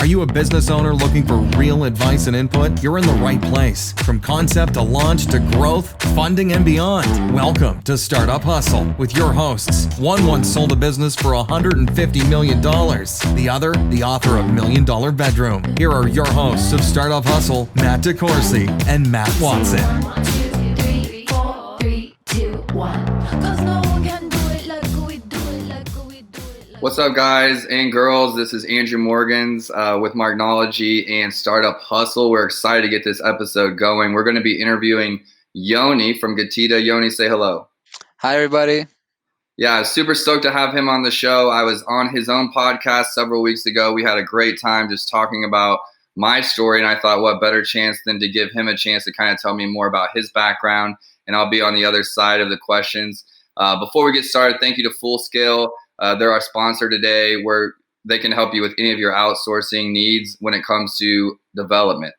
Are you a business owner looking for real advice and input? You're in the right place. From concept to launch to growth, funding, and beyond. Welcome to Startup Hustle with your hosts. One once sold a business for $150 million. The other, the author of $1 Million Bedroom. Here are your hosts of Startup Hustle, Matt DeCoursey and Matt Watson. 1, 2, 3, 4, 3, 2, 1. 'Cause no one can do it like we do it, like we do it. What's up, guys and girls? This is Andrew Morgans with Marknology and Startup Hustle. We're excited to get this episode going. We're going to be interviewing Yoni from GETIDA. Yoni, say hello. Hi, everybody. Yeah, super stoked to have him on the show. I was on his own podcast several weeks ago. We had a great time just talking about my story, and I thought what better chance than to give him a chance to kind of tell me more about his background, and I'll be on the other side of the questions. Before we get started, thank you to Full Scale. They're our sponsor today, where they can help you with any of your outsourcing needs when it comes to development.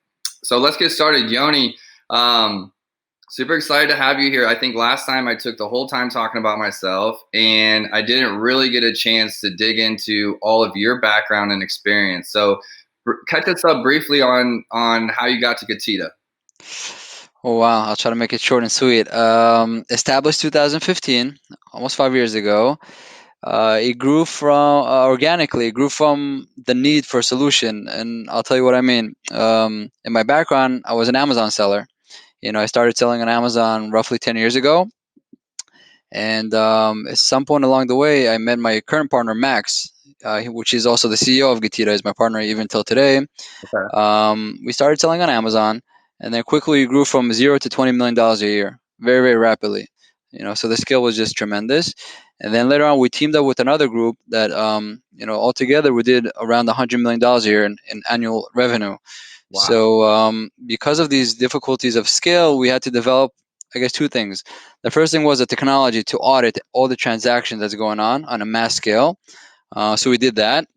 So let's get started. Yoni, super excited to have you here. I think last time I took the whole time talking about myself, and I didn't really get a chance to dig into all of your background and experience. So catch us up briefly on how you got to GETIDA. Oh, wow. I'll try to make it short and sweet. Established 2015, almost 5 years ago. It grew from organically. It grew from the need for a solution, and I'll tell you what I mean. In my background, I was an Amazon seller. I started selling on Amazon roughly 10 years ago, and at some point along the way, I met my current partner, Max, which is also the CEO of GETIDA, is my partner even till today. Okay. We started selling on Amazon, and then quickly grew from $0 to $20 million a year, very, very rapidly. So the scale was just tremendous. And then later on, we teamed up with another group that, altogether we did around $100 million a year in annual revenue. Wow. So because of these difficulties of scale, we had to develop, I guess, two things. The first thing was a technology to audit all the transactions that's going on a mass scale. So we did that.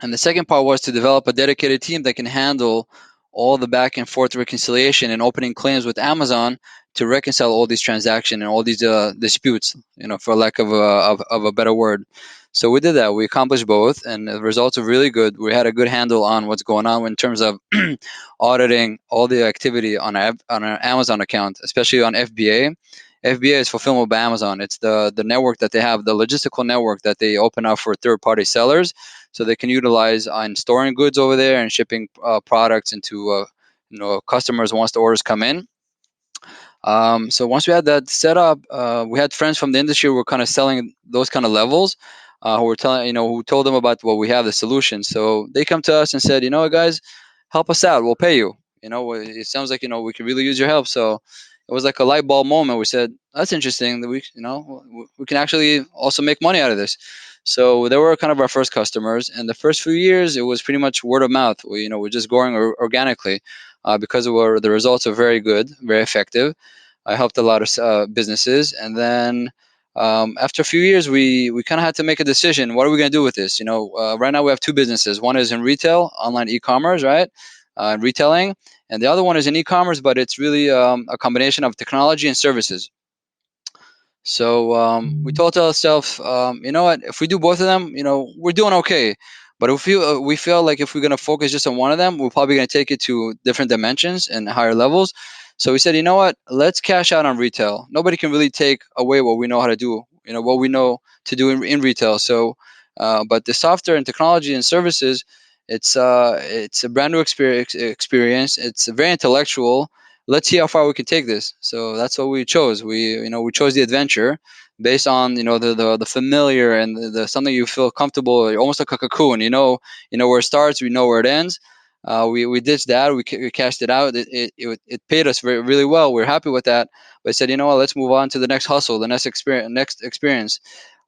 And the second part was to develop a dedicated team that can handle all the back and forth reconciliation and opening claims with Amazon to reconcile all these transactions and all these disputes, for lack of a better word. So we did that. We accomplished both, and the results are really good. We had a good handle on what's going on in terms of auditing all the activity on our Amazon account, especially on FBA. FBA is Fulfillment by Amazon. It's the network that they have, the logistical network that they open up for third-party sellers, so they can utilize on storing goods over there and shipping products into customers once the orders come in. So once we had that set up, we had friends from the industry who were kind of selling those kind of levels, who were telling, who told them about what we have, the solution. So they come to us and said, guys, help us out. We'll pay you. It sounds like, we could really use your help. So it was like a light bulb moment. We said, that's interesting that we can actually also make money out of this. So they were kind of our first customers. And the first few years, it was pretty much word of mouth. We're just growing organically because the results are very good, very effective. I helped a lot of businesses. And then after a few years, we kind of had to make a decision. What are we going to do with this? Right now we have two businesses. One is in retail, online e-commerce, right? Retailing. And the other one is in e-commerce, but it's really a combination of technology and services. So we told ourselves, you know what, if we do both of them, we're doing okay. But if we feel like if we're going to focus just on one of them, we're probably going to take it to different dimensions and higher levels. So we said, you know what, let's cash out on retail. Nobody can really take away what we know how to do, what we know to do in retail. So, but the software and technology and services, it's a brand new experience. It's very intellectual. Let's see how far we can take this. So that's what we chose. We chose the adventure based on the familiar and the something you feel comfortable, almost like a cocoon. Where it starts, we know where it ends. We ditched that. We cashed it out. It paid us really well. We're happy with that. But I said, let's move on to the next hustle, the next experience,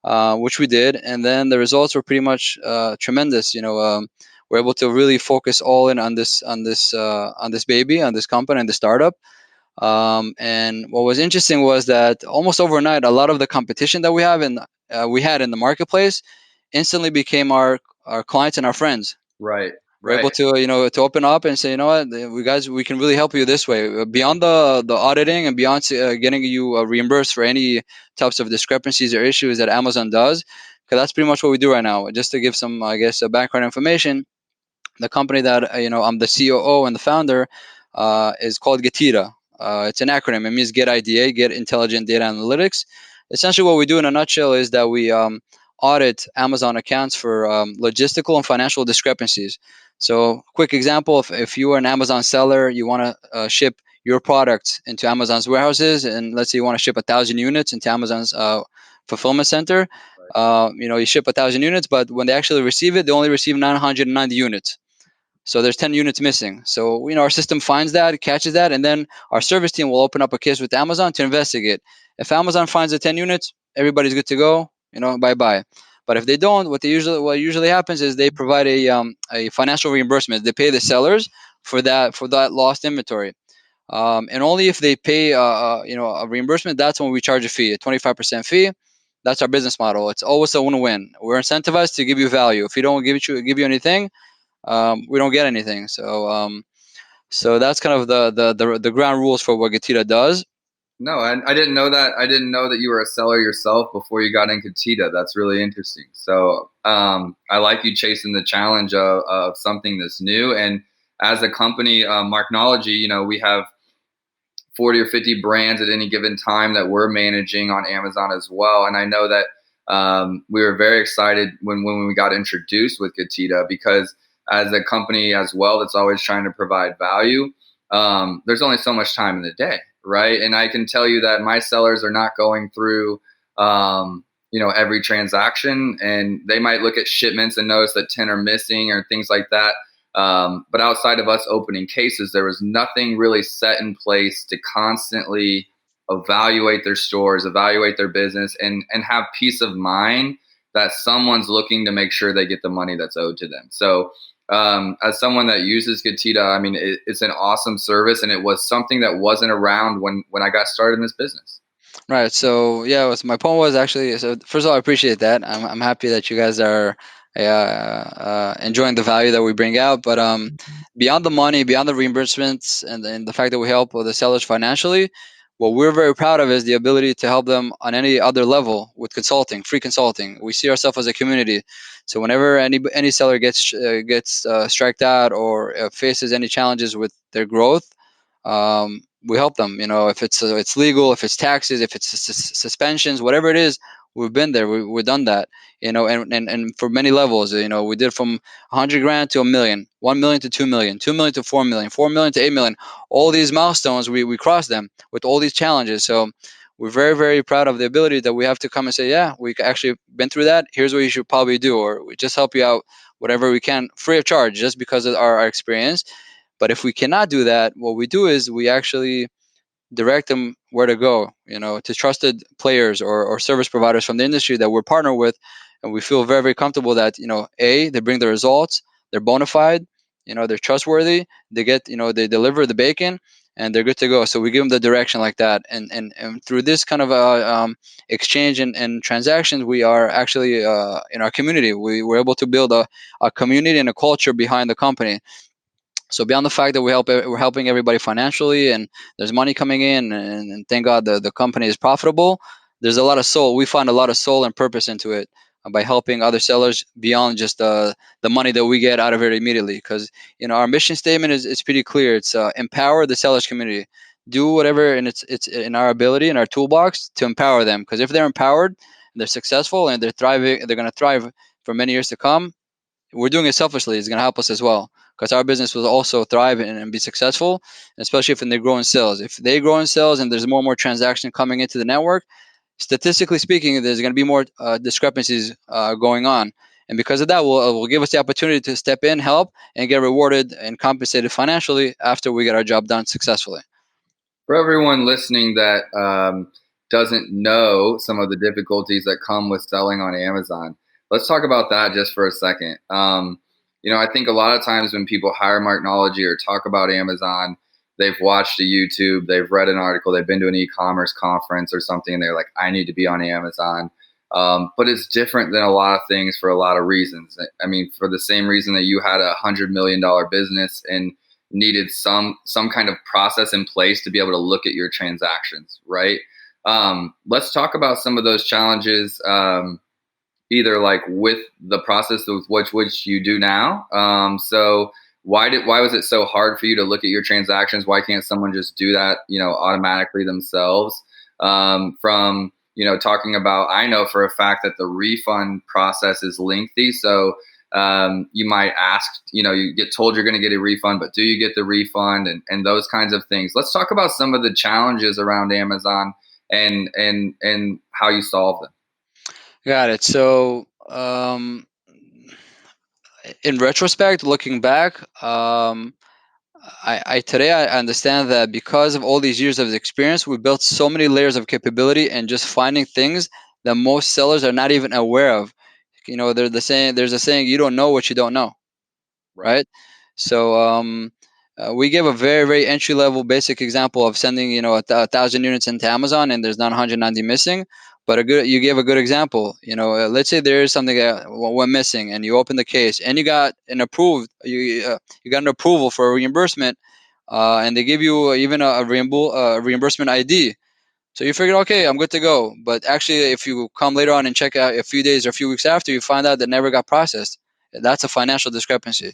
which we did. And then the results were pretty much tremendous. We're able to really focus all in on this baby, on this company, and the startup. And what was interesting was that almost overnight, a lot of the competition that we had in the marketplace instantly became our clients and our friends. Right. We're able to to open up and say, we can really help you this way, beyond the auditing and beyond getting you reimbursed for any types of discrepancies or issues that Amazon does, because that's pretty much what we do right now. Just to give some, I guess, background information. The company that I'm the COO and the founder is called GETIDA. It's an acronym. It means Get IDA, Get Intelligent Data Analytics. Essentially, what we do in a nutshell is that we audit Amazon accounts for logistical and financial discrepancies. So, quick example: if you are an Amazon seller, you want to ship your product into Amazon's warehouses, and let's say you want to ship 1,000 units into Amazon's fulfillment center. You ship 1,000 units, but when they actually receive it, they only receive 990 units. So there's 10 units missing. So, our system finds that, catches that, and then our service team will open up a case with Amazon to investigate. If Amazon finds the 10 units, everybody's good to go, bye bye. But if they don't, what usually happens is they provide a financial reimbursement. They pay the sellers for that lost inventory. And only if they pay a reimbursement, that's when we charge a fee, a 25% fee. That's our business model. It's always a win-win. We're incentivized to give you value. If we don't give you anything, we don't get anything. So that's kind of the ground rules for what GETIDA does. No, I didn't know that. I didn't know that you were a seller yourself before you got into GETIDA. That's really interesting. So I like you chasing the challenge of something that's new. And as a company, Marknology, we have 40 or 50 brands at any given time that we're managing on Amazon as well. And I know that we were very excited when we got introduced with GETIDA, because as a company as well that's always trying to provide value, there's only so much time in the day, right? And I can tell you that my sellers are not going through every transaction, and they might look at shipments and notice that 10 are missing or things like that. But outside of us opening cases, there was nothing really set in place to constantly evaluate their stores, evaluate their business, and have peace of mind that someone's looking to make sure they get the money that's owed to them. So as someone that uses GETIDA, I mean, it's an awesome service, and it was something that wasn't around when I got started in this business. Right. So yeah, my point was actually. So first of all, I appreciate that. I'm happy that you guys are enjoying the value that we bring out. But beyond the money, beyond the reimbursements, and the fact that we help the sellers financially, what we're very proud of is the ability to help them on any other level with consulting, free consulting. We see ourselves as a community. So whenever any seller gets striked out or faces any challenges with their growth, we help them. If it's legal, if it's taxes, if it's suspensions, whatever it is, we've been there. We've done that. And for many levels. We did from 100 grand to 1 million, 1 million to 2 million, 2 million to 4 million, 4 million to 8 million. All these milestones, we crossed them with all these challenges. So we're very, very proud of the ability that we have to come and say, yeah, we actually been through that. Here's what you should probably do, or we just help you out whatever we can, free of charge, just because of our experience. But if we cannot do that, what we do is we actually direct them where to go, to trusted players or service providers from the industry that we're partnered with. And we feel very, very comfortable that, A, they bring the results, they're bona fide, they're trustworthy, they get, they deliver the bacon, and they're good to go. So we give them the direction like that. And through this kind of exchange and transactions, we are actually in our community. We were able to build a community and a culture behind the company. So beyond the fact that we're helping everybody financially and there's money coming in, and thank God the company is profitable, there's a lot of soul. We find a lot of soul and purpose into it by helping other sellers beyond just the money that we get out of it immediately. Because our mission statement is pretty clear. It's empower the sellers community. Do whatever it's in our ability, in our toolbox, to empower them. Because if they're empowered, they're successful, and they're thriving, they're going to thrive for many years to come. We're doing it selfishly. It's going to help us as well, because our business will also thrive and be successful, especially if they grow in sales. If they grow in sales and there's more and more transaction coming into the network, statistically speaking, there's going to be more discrepancies going on. And because of that, will give us the opportunity to step in, help, and get rewarded and compensated financially after we get our job done successfully. For everyone listening that doesn't know some of the difficulties that come with selling on Amazon, let's talk about that just for a second. I think a lot of times when people hire Marknology or talk about Amazon, they've watched a YouTube, they've read an article, they've been to an e-commerce conference or something, and they're like, I need to be on Amazon. But it's different than a lot of things for a lot of reasons. I mean, for the same reason that you had $100 million business and needed some kind of process in place to be able to look at your transactions, right? Let's talk about some of those challenges. either like with the process of which you do now. So why was it so hard for you to look at your transactions? Why can't someone just do that, automatically themselves? From talking about, I know for a fact that the refund process is lengthy. So you might ask, you get told you're going to get a refund, but do you get the refund, and those kinds of things. Let's talk about some of the challenges around Amazon and how you solve them. Got it. So, in retrospect, looking back, I today I understand that because of all these years of experience, we built so many layers of capability and just finding things that most sellers are not even aware of. There's a saying, you don't know what you don't know, right? So we give a very, very entry level basic example of sending, 1,000 units into Amazon and there's not 190 missing. But you gave a good example. Let's say there is something that went missing, and you open the case, and you got you got an approval for a reimbursement, and they give you even a reimbursement ID. So you figured, okay, I'm good to go. But actually, if you come later on and check out a few days or a few weeks after, you find out that never got processed. That's a financial discrepancy.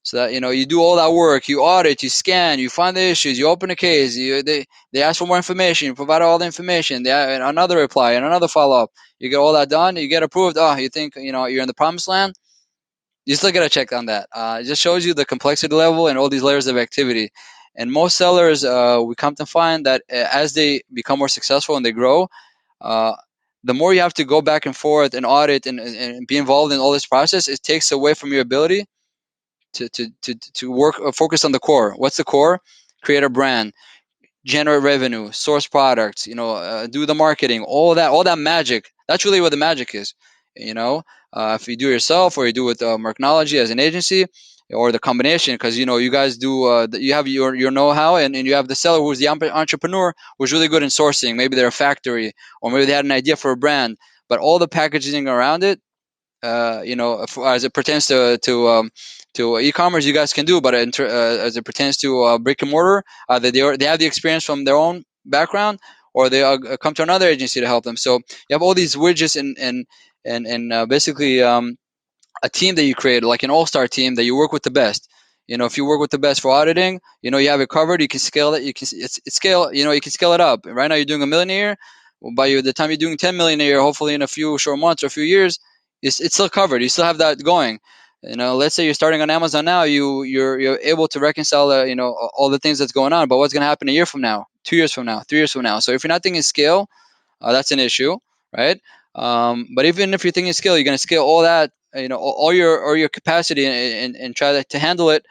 So that you do all that work, you audit, you scan, you find the issues, you open a case, they ask for more information, you provide all the information, they another reply and another follow up. You get all that done, you get approved. Oh, you think you're in the promised land? You still gotta check on that. It just shows you the complexity level and all these layers of activity. And most sellers, we come to find that as they become more successful and they grow, uh, the more you have to go back and forth and audit and be involved in all this process, it takes away from your ability to work focus on the core. What's the core? Create a brand, generate revenue, source products, do the marketing, all that magic. That's really what the magic is. If you do it yourself or you do it with Marknology as an agency, or the combination, because you guys do you have your know-how, and you have the seller who's the entrepreneur who's really good in sourcing. Maybe they're a factory, or maybe they had an idea for a brand, but all the packaging around it, as it pertains to e-commerce, you guys can do, but as it pertains to brick and mortar, they have the experience from their own background, or they come to another agency to help them. So you have all these widgets and basically a team that you create, like an all-star team that you work with the best. If you work with the best for auditing, you have it covered. You can scale it. It's scale. You can scale it up. Right now you're doing $1 million a year. Well, by the time you're doing 10 million a year, hopefully in a few short months or a few years, it's still covered. You still have that going. Let's say you're starting on Amazon now. You're able to reconcile all the things that's going on. But what's going to happen a year from now, 2 years from now, 3 years from now? So if you're not thinking scale, that's an issue, right? But even if you're thinking scale, you're going to scale all that, all your capacity, and try to handle it.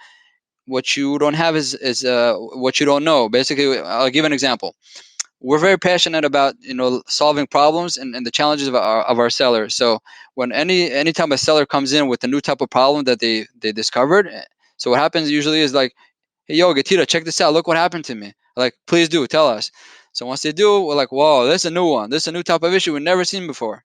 What you don't have is what you don't know. Basically, I'll give an example. We're very passionate about solving problems and the challenges of our sellers. So when anytime a seller comes in with a new type of problem that they discovered, so what happens usually is like, hey, yo, GETIDA, check this out. Look what happened to me. Like, please do tell us. So once they do, we're like, whoa, this is a new one. This is a new type of issue we've never seen before.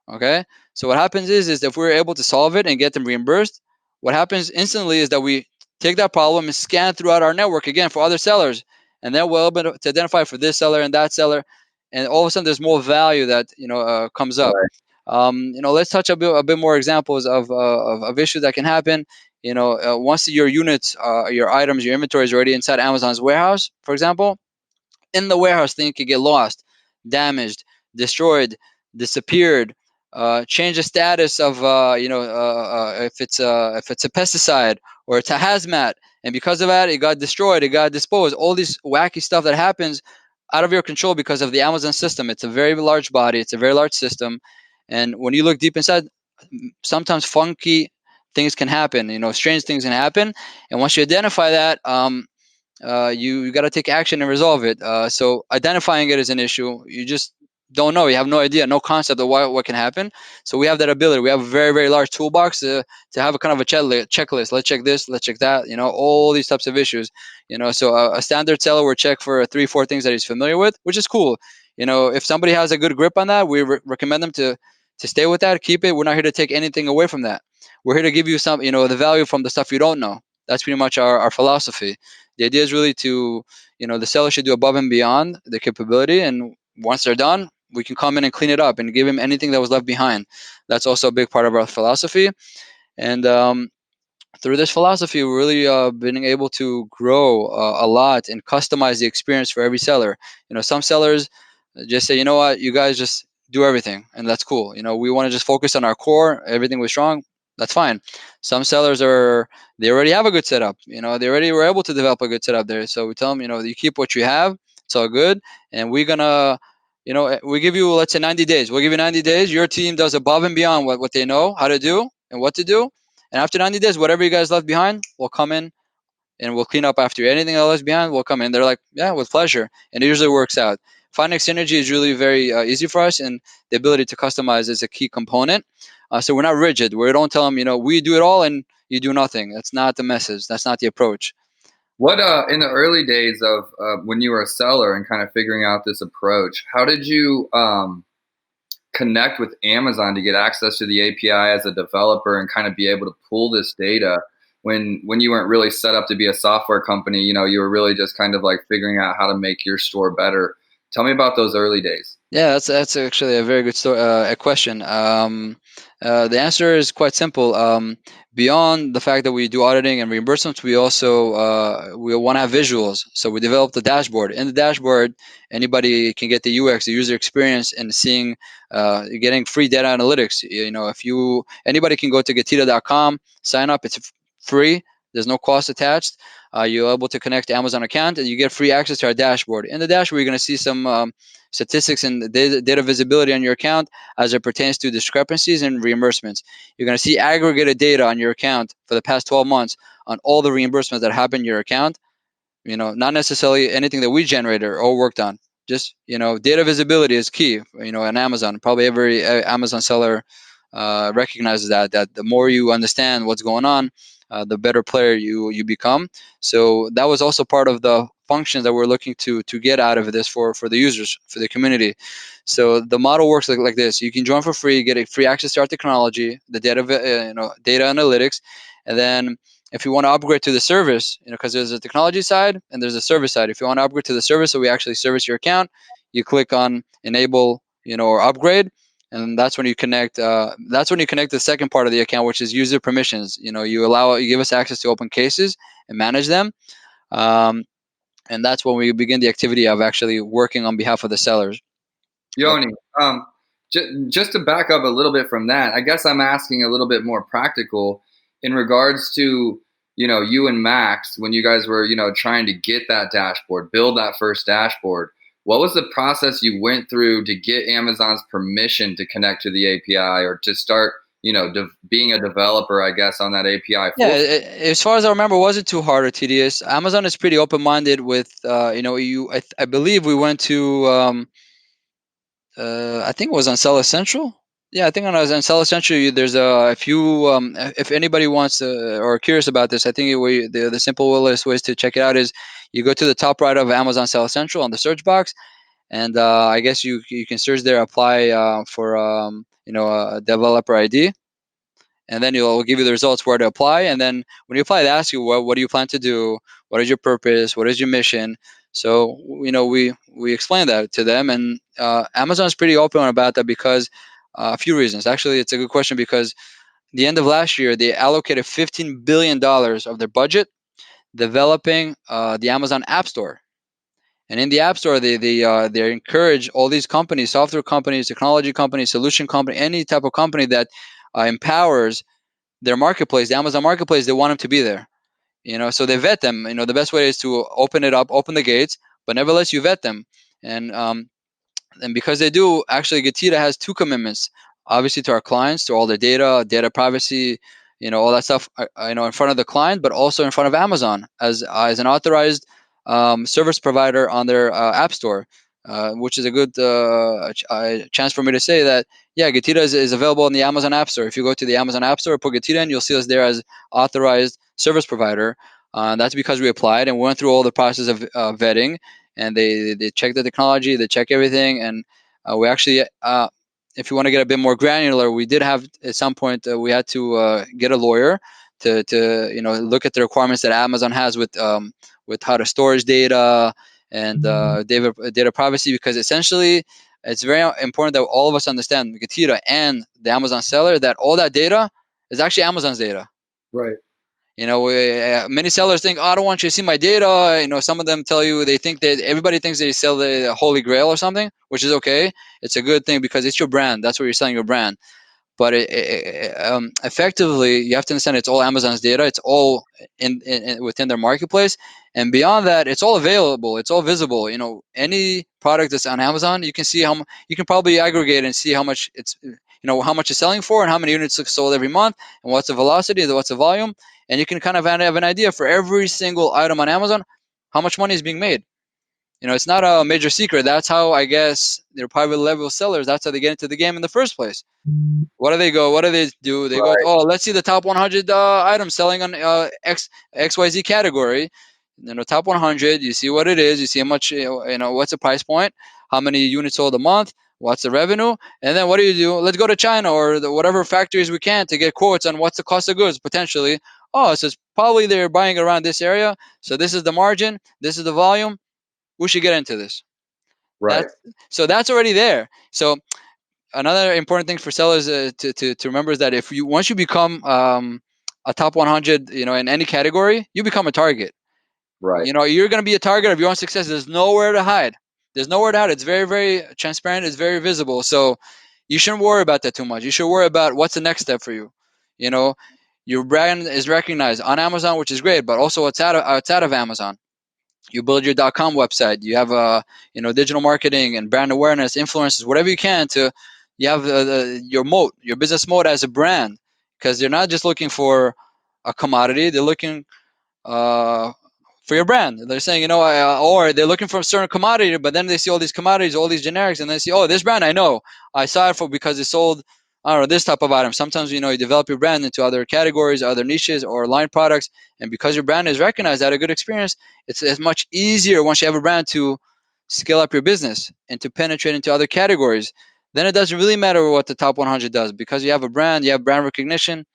Okay. So what happens is if we're able to solve it and get them reimbursed, what happens instantly is that we take that problem and scan throughout our network again for other sellers, and then we're able to identify for this seller and that seller, and all of a sudden there's more value that comes up. Let's touch a bit more examples of issues that can happen. Once your units, your items, your inventory is already inside Amazon's warehouse, for example, in the warehouse, thing could get lost, damaged, destroyed, disappeared. Change the status of if it's a pesticide or it's a hazmat, and because of that, it got destroyed, it got disposed. All this wacky stuff that happens out of your control because of the Amazon system. It's a very large body. It's a very large system, and when you look deep inside, sometimes funky things can happen. Strange things can happen, and once you identify that, you got to take action and resolve it. So identifying it is an issue. You just don't know. You have no idea, no concept of what can happen. So we have that ability. We have a very, very large toolbox to have a kind of a checklist. Let's check this. Let's check that. All these types of issues. So a standard seller will check for 3-4 things that he's familiar with, which is cool. If somebody has a good grip on that, we recommend them to stay with that, keep it. We're not here to take anything away from that. We're here to give you some, the value from the stuff you don't know. That's pretty much our philosophy. The idea is really to, the seller should do above and beyond the capability, and once they're done, we can come in and clean it up and give him anything that was left behind. That's also a big part of our philosophy. And through this philosophy, we're really been able to grow a lot and customize the experience for every seller. Some sellers just say, you know what, you guys just do everything, and that's cool. We want to just focus on our core. Everything was strong. That's fine. Some sellers they already have a good setup. They already were able to develop a good setup there. So we tell them, you keep what you have. It's all good, and we're gonna. We give you, let's say, 90 days. We'll give you 90 days. Your team does above and beyond what they know how to do and what to do. And after 90 days, whatever you guys left behind, we'll come in and we'll clean up after you. Anything that left behind, we'll come in. They're like, yeah, with pleasure. And it usually works out. Finding synergy is really very easy for us, and the ability to customize is a key component. So we're not rigid. We don't tell them, we do it all and you do nothing. That's not the message. That's not the approach. What in the early days of when you were a seller and kind of figuring out this approach, how did you connect with Amazon to get access to the API as a developer and kind of be able to pull this data when you weren't really set up to be a software company? You were really just kind of like figuring out how to make your store better. Tell me about those early days. Yeah, that's actually a very good a question. The answer is quite simple. Beyond the fact that we do auditing and reimbursements, we also we want to have visuals. So we developed a dashboard. In the dashboard, anybody can get the UX, the user experience, and getting free data analytics. If anybody can go to GETIDA.com, sign up. It's free. There's no cost attached. You're able to connect to Amazon account, and you get free access to our dashboard. In the dashboard, you're going to see some statistics and data visibility on your account as it pertains to discrepancies and reimbursements. You're going to see aggregated data on your account for the past 12 months on all the reimbursements that happen in your account. Not necessarily anything that we generated or worked on. Just, data visibility is key, on Amazon. Probably every Amazon seller recognizes that the more you understand what's going on, the better player you become. So that was also part of the functions that we're looking to get out of this for the users, for the community. So the model works like this: you can join for free, get a free access to our technology, the data analytics, and then if you want to upgrade to the service, because there's a technology side and there's a service side. If you want to upgrade to the service, so we actually service your account, you click on enable, or upgrade, and that's when you connect. That's when you connect the second part of the account, which is user permissions. You give us access to open cases and manage them, and that's when we begin the activity of actually working on behalf of the sellers. Yoni, just to back up a little bit from that, I guess I'm asking a little bit more practical in regards to, you and Max, when you guys were, trying to get that dashboard, build that first dashboard. What was the process you went through to get Amazon's permission to connect to the API or to start, being a developer, I guess, on that API? Yeah, as far as I remember, it wasn't too hard or tedious. Amazon is pretty open-minded with, I believe we went to, I think it was on Seller Central. Yeah, I think when I was on Seller Central, there's if anybody wants or curious about this, I think the simplest ways to check it out is you go to the top right of Amazon Seller Central on the search box, and I guess you can search there, apply for a developer ID, and then it'll give you the results where to apply. And then when you apply, it asks you what do you plan to do, what is your purpose, what is your mission. So we explain that to them, and Amazon is pretty open about that because a few reasons. Actually, it's a good question because the end of last year they allocated $15 billion of their budget developing the Amazon App Store. And in the App Store, they encourage all these companies, software companies, technology companies, solution company, any type of company that empowers their marketplace, the Amazon marketplace. They want them to be there. So they vet them. The best way is to open it up, open the gates, but nevertheless you vet them. And because they do, actually, GETIDA has two commitments, obviously to our clients, to all their data privacy, all that stuff, in front of the client, but also in front of Amazon as an authorized service provider on their App Store, which is a good chance for me to say that, yeah, GETIDA is available in the Amazon App Store. If you go to the Amazon App Store, put GETIDA in, you'll see us there as authorized service provider. That's because we applied and went through all the process of vetting, and they check the technology, they check everything, and we actually, if you want to get a bit more granular, we did have at some point we had to get a lawyer to look at the requirements that Amazon has with how to storage data and data privacy, because essentially it's very important that all of us understand, GETIDA and the Amazon seller, that all that data is actually Amazon's data. Right. Many sellers think, oh, I don't want you to see my data. Some of them tell you they think that everybody thinks they sell the Holy Grail or something, which is okay. It's a good thing because it's your brand. That's what you're selling, your brand. But effectively, you have to understand it's all Amazon's data. It's all in within their marketplace, and beyond that, it's all available. It's all visible. Any product that's on Amazon, you can see you can probably aggregate and see how much how much it's selling for, and how many units are sold every month, and what's the velocity, what's the volume, and you can kind of have an idea for every single item on Amazon, how much money is being made. It's not a major secret. That's how, I guess, they're private level sellers. That's how they get into the game in the first place. What do they go? What do they do? They go, oh, let's see the top 100 items selling on XYZ category. Top 100. You see what it is. You see how much. What's the price point? How many units sold a month? What's the revenue? And then what do? Let's go to China or whatever factories we can to get quotes on what's the cost of goods potentially. Oh, so it's probably they're buying around this area. So this is the margin. This is the volume. We should get into this. Right. That's already there. So another important thing for sellers to remember is that once you become a top 100, in any category, you become a target. Right. You're going to be a target of your own success. There's nowhere to hide. It's very, very transparent. It's very visible. So you shouldn't worry about that too much. You should worry about what's the next step for you. Your brand is recognized on Amazon, which is great, but also outside of Amazon. You build your .com website. You have digital marketing and brand awareness, influencers, whatever you can to. You have your moat, your business moat as a brand, because they're not just looking for a commodity. They're looking for your brand. They're saying, or they're looking for a certain commodity, but then they see all these commodities, all these generics, and they see, oh, this brand I know. I saw it because it sold, I don't know, this type of item. Sometimes, you develop your brand into other categories, other niches, or line products, and because your brand is recognized at a good experience, it's much easier once you have a brand to scale up your business and to penetrate into other categories. Then it doesn't really matter what the top 100 does, because you have a brand, you have brand recognition.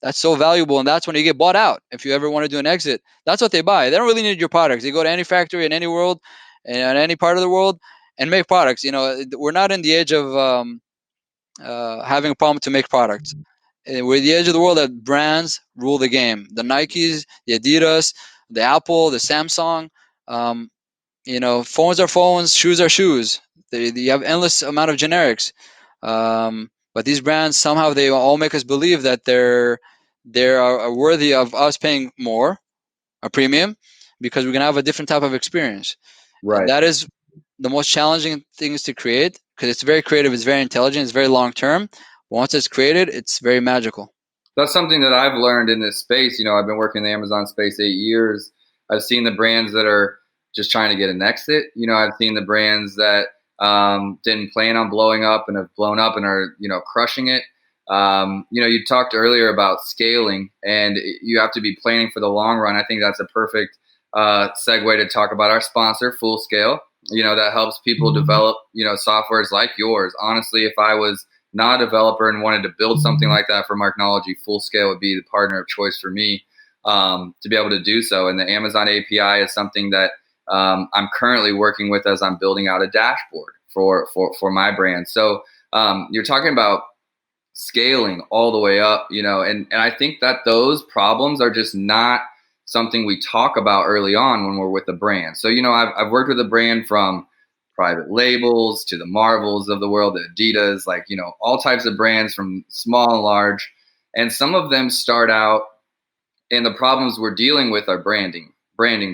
That's so valuable, and that's when you get bought out. If you ever want to do an exit, that's what they buy. They don't really need your products. They go to any factory in any world, in any part of the world, and make products. We're not in the age of having a problem to make products. We're at the edge of the world that brands rule the game. The Nikes, the Adidas, the Apple, the Samsung. Phones are phones, shoes are shoes. You have endless amount of generics, but these brands somehow they all make us believe that they are worthy of us paying more, a premium, because we're gonna have a different type of experience. Right. And that is the most challenging things to create, because it's very creative, it's very intelligent, it's very long term. Once it's created, it's very magical. That's something that I've learned in this space. I've been working in the Amazon space 8 years. I've seen the brands that are just trying to get an exit. I've seen the brands that didn't plan on blowing up and have blown up and are, crushing it. You talked earlier about scaling, and you have to be planning for the long run. I think that's a perfect segue to talk about our sponsor, Full Scale. That helps people develop, softwares like yours. Honestly, if I was not a developer and wanted to build something like that for Marknology, Full Scale would be the partner of choice for me to be able to do so. And the Amazon API is something that I'm currently working with as I'm building out a dashboard for my brand. So you're talking about scaling all the way up, and I think that those problems are just not something we talk about early on when we're with a brand. So, I've worked with a brand from private labels to the Marvels of the world, the Adidas, all types of brands from small and large. And some of them start out, and the problems we're dealing with are branding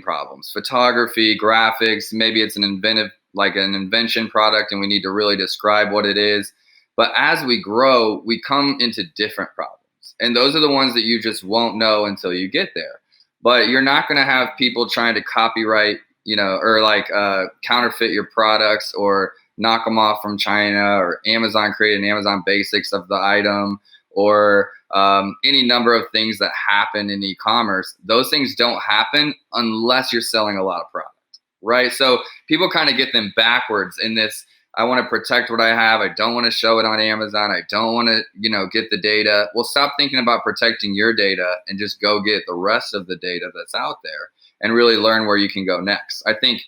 problems, photography, graphics. Maybe it's an invention product and we need to really describe what it is. But as we grow, we come into different problems. And those are the ones that you just won't know until you get there. But you're not going to have people trying to copyright, or counterfeit your products or knock them off from China, or Amazon create an Amazon basics of the item, or any number of things that happen in e-commerce. Those things don't happen unless you're selling a lot of product, right? So people kind of get them backwards in this. I want to protect what I have. I don't want to show it on Amazon. I don't want to, get the data. Well, stop thinking about protecting your data and just go get the rest of the data that's out there and really learn where you can go next. I think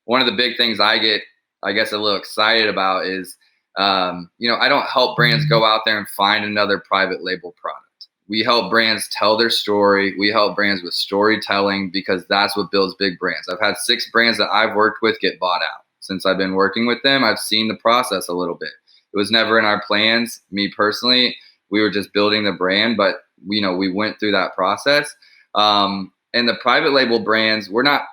one of the big things I get I guess, a little excited about is, I don't help brands go out there and find another private label product. We help brands tell their story. We help brands with storytelling because that's what builds big brands. I've had 6 brands that I've worked with get bought out since I've been working with them. I've seen the process a little bit. It was never in our plans, me personally. We were just building the brand, but we went through that process. And the private label brands, we're not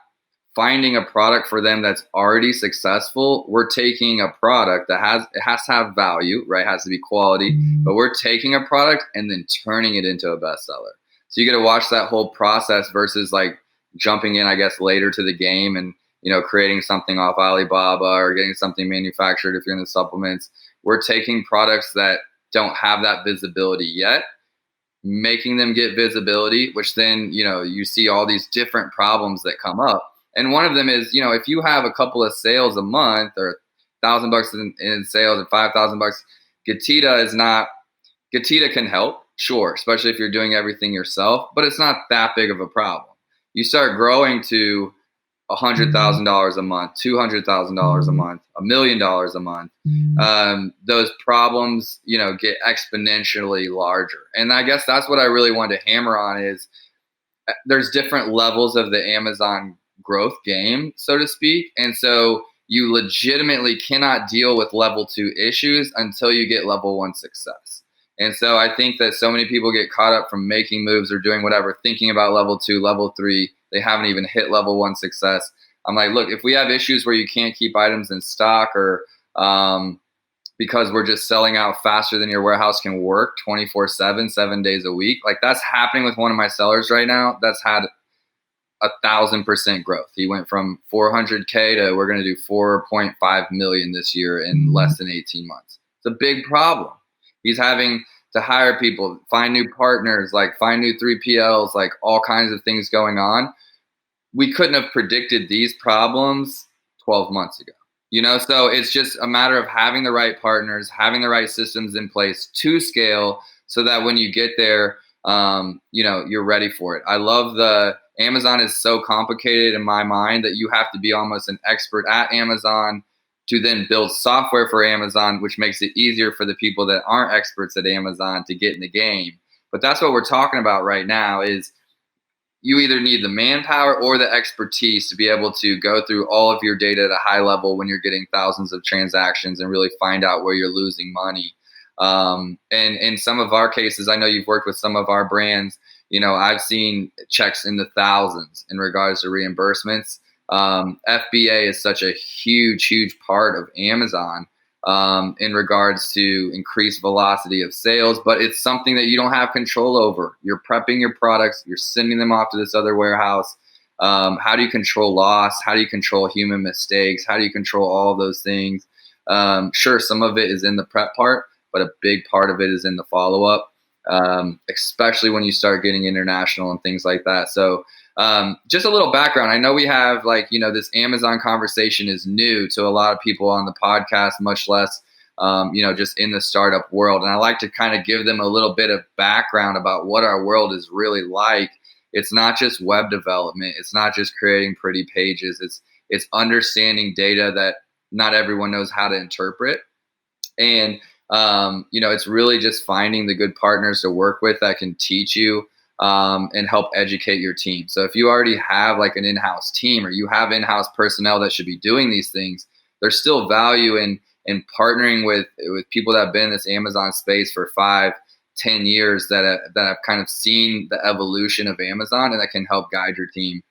finding a product for them that's already successful. We're taking a product that has to have value, right? It has to be quality, but we're taking a product and then turning it into a bestseller. So you get to watch that whole process versus like jumping in, I guess, later to the game and creating something off Alibaba or getting something manufactured if you're in the supplements. We're taking products that don't have that visibility yet, making them get visibility, which then you see all these different problems that come up. And one of them is, if you have a couple of sales a month or $1,000 in sales and $5,000, GETIDA can help, sure, especially if you're doing everything yourself, but it's not that big of a problem. You start growing to $100,000 a month, $200,000 a month, $1 million a month. Those problems, get exponentially larger. And I guess that's what I really wanted to hammer on is there's different levels of the Amazon growth game, so to speak. And so you legitimately cannot deal with level 2 issues until you get level 1 success. And so I think that so many people get caught up from making moves or doing whatever, thinking about level 2, level 3. They haven't even hit level 1 success. I'm like, look, if we have issues where you can't keep items in stock or because we're just selling out faster than your warehouse can work 24/7, 7 days a week, like that's happening with one of my sellers right now. That's had 1,000% growth. He went from 400K to we're going to do 4.5 million this year in less than 18 months. It's a big problem. He's having to hire people, find new partners, like find new 3PLs, like all kinds of things going on. We couldn't have predicted these problems 12 months ago. So it's just a matter of having the right partners, having the right systems in place to scale so that when you get there, you're ready for it. I love Amazon is so complicated in my mind that you have to be almost an expert at Amazon to then build software for Amazon, which makes it easier for the people that aren't experts at Amazon to get in the game. But that's what we're talking about right now is you either need the manpower or the expertise to be able to go through all of your data at a high level when you're getting thousands of transactions and really find out where you're losing money. And in some of our cases, I know you've worked with some of our brands, I've seen checks in the thousands in regards to reimbursements. FBA is such a huge part of Amazon in regards to increased velocity of sales, but it's something that you don't have control over. You're prepping your products, you're sending them off to this other warehouse. How do you control loss? How do you control human mistakes? How do you control all of those things? Sure, some of it is in the prep part, but a big part of it is in the follow-up, especially when you start getting international and things like that. So just a little background. I know we have this Amazon conversation is new to a lot of people on the podcast, much less, just in the startup world. And I like to kind of give them a little bit of background about what our world is really like. It's not just web development. It's not just creating pretty pages. It's understanding data that not everyone knows how to interpret. And, it's really just finding the good partners to work with that can teach you and help educate your team. So if you already have like an in-house team or you have in-house personnel that should be doing these things, there's still value in partnering with people that have been in this Amazon space for 5-10 years that have kind of seen the evolution of Amazon and that can help guide your team.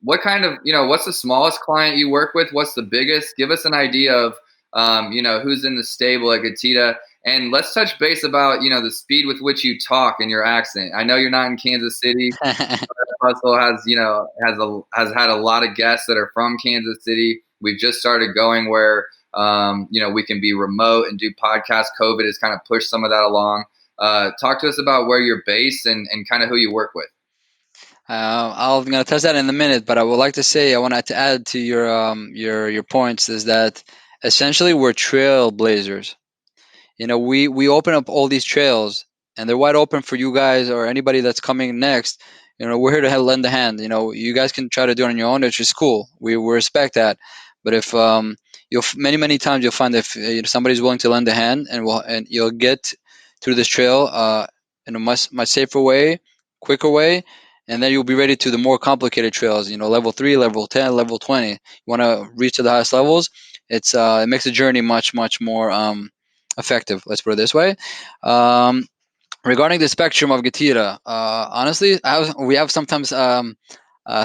What kind of, what's the smallest client you work with? What's the biggest? Give us an idea of, who's in the stable at GETIDA. And let's touch base about, the speed with which you talk and your accent. I know you're not in Kansas City. Hustle has had a lot of guests that are from Kansas City. We've just started going where, we can be remote and do podcasts. COVID has kind of pushed some of that along. Talk to us about where you're based and kind of who you work with. I'm going to touch that in a minute, but I would like to say I wanted to add to your points is that essentially we're trailblazers. We open up all these trails and they're wide open for you guys or anybody that's coming next. We're here to lend a hand. You guys can try to do it on your own, which is cool. We respect that. But if many times you'll find that if somebody's willing to lend a hand, and you'll get through this trail in a much safer way, quicker way, and then you'll be ready to the more complicated trails. Level 3, level 10, level 20. You want to reach to the highest levels. It makes the journey much more effective. Let's put it this way. Regarding the spectrum of GETIDA, honestly, we have sometimes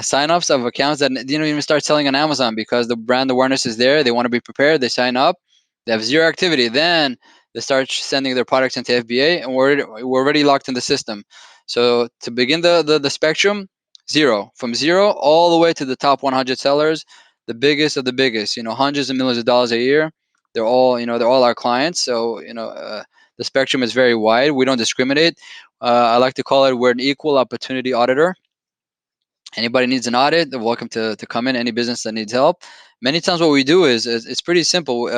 sign-ups of accounts that didn't even start selling on Amazon because the brand awareness is there. They want to be prepared. They sign up. They have zero activity. Then they start sending their products into FBA, and we're already locked in the system. So to begin the spectrum, zero. From zero all the way to the top 100 sellers, the biggest of the biggest. Hundreds of millions of dollars a year. They're all our clients. So the spectrum is very wide. We don't discriminate. I like to call it we're an equal opportunity auditor. Anybody needs an audit, they're welcome to come in. Any business that needs help. Many times what we do is it's pretty simple.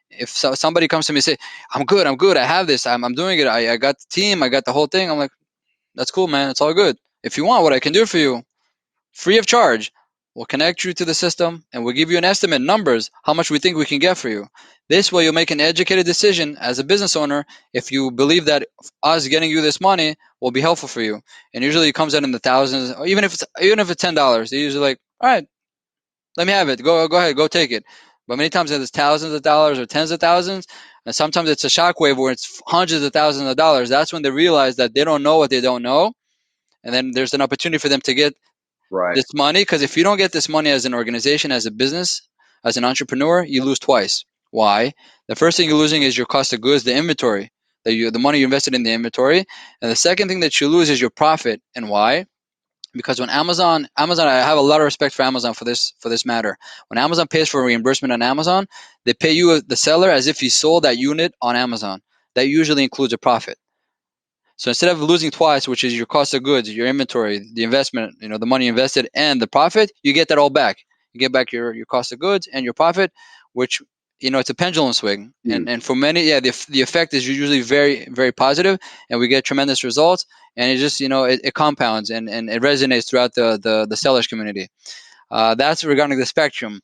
If somebody comes to me and say, I'm good, I have this, I'm doing it, I got the team, I got the whole thing. I'm like, that's cool, man. It's all good. If you want, what I can do for you, free of charge, we'll connect you to the system and we'll give you an estimate, numbers, how much we think we can get for you. This way you'll make an educated decision as a business owner if you believe that us getting you this money will be helpful for you. And usually it comes out in the thousands, or even if it's $10, they're usually like, all right, let me have it. Go ahead, go take it. But many times it's thousands of dollars or tens of thousands, and sometimes it's a shockwave where it's hundreds of thousands of dollars. That's when they realize that they don't know what they don't know, and then there's an opportunity for them to get this money. Because if you don't get this money as an organization, as a business, as an entrepreneur, you lose twice. Why? The first thing you're losing is your cost of goods, the inventory, the money you invested in the inventory, and the second thing that you lose is your profit. And why? Because when Amazon, I have a lot of respect for Amazon for this matter. When Amazon pays for reimbursement on Amazon, they pay you, the seller, as if you sold that unit on Amazon. That usually includes a profit. So instead of losing twice, which is your cost of goods, your inventory, the investment, the money invested, and the profit, you get that all back. You get back your cost of goods and your profit, which it's a pendulum swing. And for many, the effect is usually very, very positive, and we get tremendous results. And it just it compounds and it resonates throughout the sellers community. That's regarding the spectrum.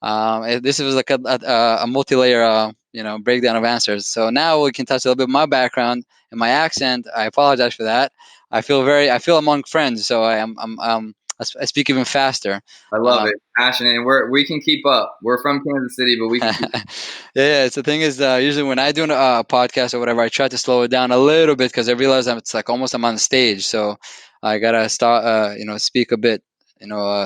This was like a multi-layer breakdown of answers. So now we can touch a little bit of my background and my accent. I apologize for that. I feel among friends, so I speak even faster. I love it. Passionate. And we can keep up. We're from Kansas City, but we can keep up. Yeah. So the thing is, usually when I do a podcast or whatever, I try to slow it down a little bit because I realize it's like almost I'm on stage. So I gotta start, speak a bit,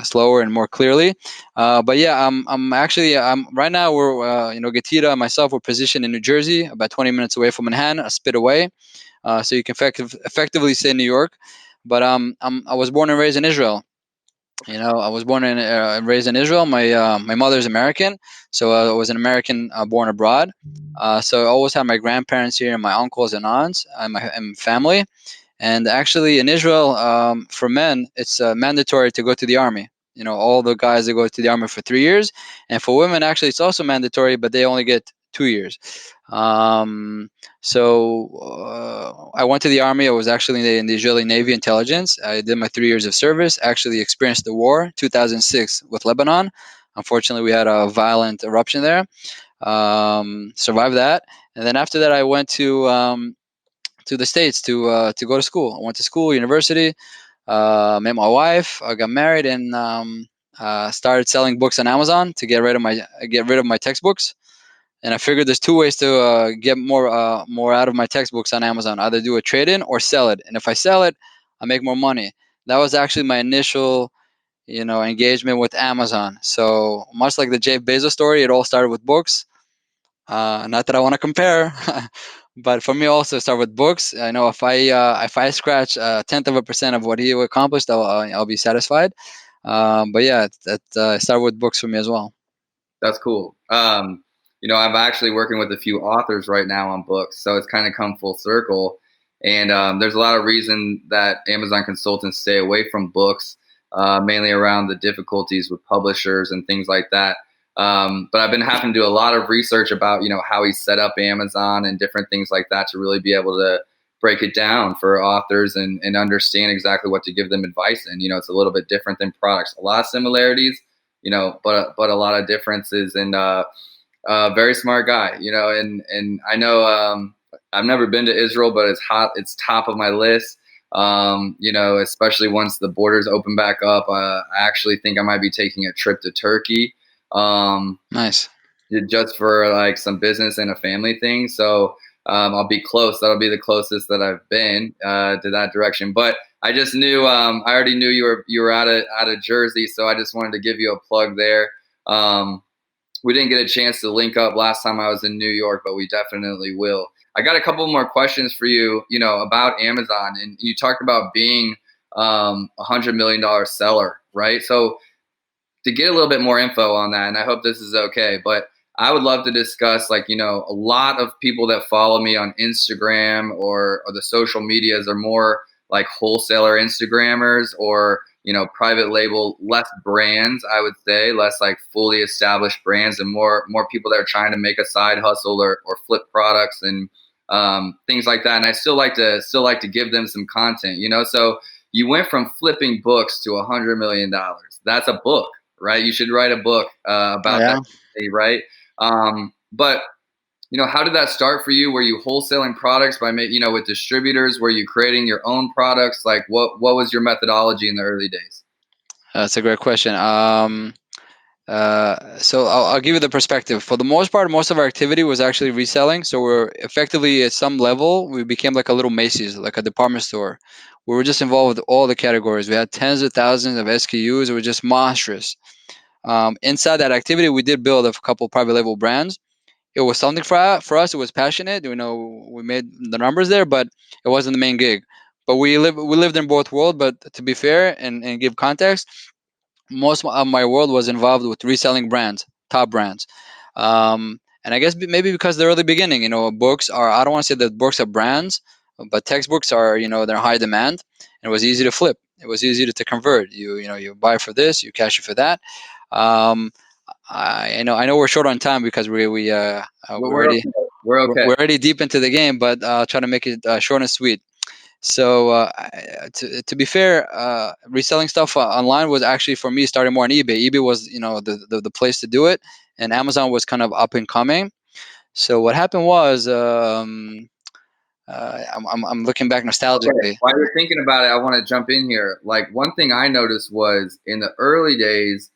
slower and more clearly. But yeah, I'm actually, right now we're, GETIDA and myself, we're positioned in New Jersey, about 20 minutes away from Manhattan, a spit away. So you can effectively say New York. But I was born and raised in Israel. I was born and raised in Israel. My mother's American, so I was an American born abroad. So I always had my grandparents here and my uncles and aunts and my family. And actually, in Israel, for men, it's mandatory to go to the army. All the guys that go to the army for 3 years, and for women, actually, it's also mandatory, but they only get 2 years. So I went to the army. I was actually in the Israeli Navy intelligence. I did my 3 years of service. Actually experienced the war, 2006 with Lebanon. Unfortunately, we had a violent eruption there. Survived that, and then after that, I went to the States to go to school. I went to school, university, met my wife. I got married and started selling books on Amazon to get rid of my textbooks. And I figured there's two ways to get more out of my textbooks on Amazon: either do a trade-in or sell it. And if I sell it, I make more money. That was actually my initial, engagement with Amazon. So much like the Jeff Bezos story, it all started with books. Not that I want to compare, but for me also start with books. I know if I scratch 1/10% of what he accomplished, I'll be satisfied. But yeah, that start with books for me as well. That's cool. I'm actually working with a few authors right now on books, so it's kind of come full circle. And there's a lot of reason that Amazon consultants stay away from books, mainly around the difficulties with publishers and things like that. But I've been having to do a lot of research about, how he set up Amazon and different things like that to really be able to break it down for authors and understand exactly what to give them advice in. It's a little bit different than products. A lot of similarities, but a lot of differences, and very smart guy, and I know I've never been to Israel, but it's top of my list. Especially once the borders open back up, I actually think I might be taking a trip to Turkey. Nice. Just for like some business and a family thing. So I'll be close. That'll be the closest that I've been to that direction. But I just knew I already knew you were out of Jersey, so I just wanted to give you a plug there. We didn't get a chance to link up last time I was in New York, but we definitely will. I got a couple more questions for you, about Amazon, and you talked about being $100 million seller, right? So to get a little bit more info on that, and I hope this is okay, but I would love to discuss, a lot of people that follow me on Instagram or the social medias are more like wholesaler Instagrammers or, private label, less brands, I would say, less like fully established brands, and more people that are trying to make a side hustle or flip products and things like that. And I still like to give them some content, so you went from flipping books to $100 million. That's a book, right? You should write a book about that, right? But how did that start for you? Were you wholesaling products by with distributors? Were you creating your own products? Like what was your methodology in the early days? That's a great question. So I'll give you the perspective. For the most part, most of our activity was actually reselling. So we're effectively at some level, we became like a little Macy's, like a department store. We were just involved with all the categories. We had tens of thousands of SKUs. It was just monstrous. Inside that activity, we did build a couple private label brands. It was something for us. It was passionate. We made the numbers there, but it wasn't the main gig. But we lived in both worlds. But to be fair and give context, most of my world was involved with reselling brands, top brands. And I guess maybe because the early beginning, books are, I don't want to say that books are brands, but textbooks are, they're high demand, and it was easy to flip. It was easy to convert. You buy for this, you cash it for that. Um, I know we're short on time because we're already We're okay. we're already deep into the game, but I'll try to make it short and sweet. So to be fair, reselling stuff online was actually for me starting more on eBay. eBay was the place to do it, and Amazon was kind of up and coming. So what happened was I'm looking back nostalgically. Okay. While you're thinking about it, I want to jump in here. Like one thing I noticed was in the early days,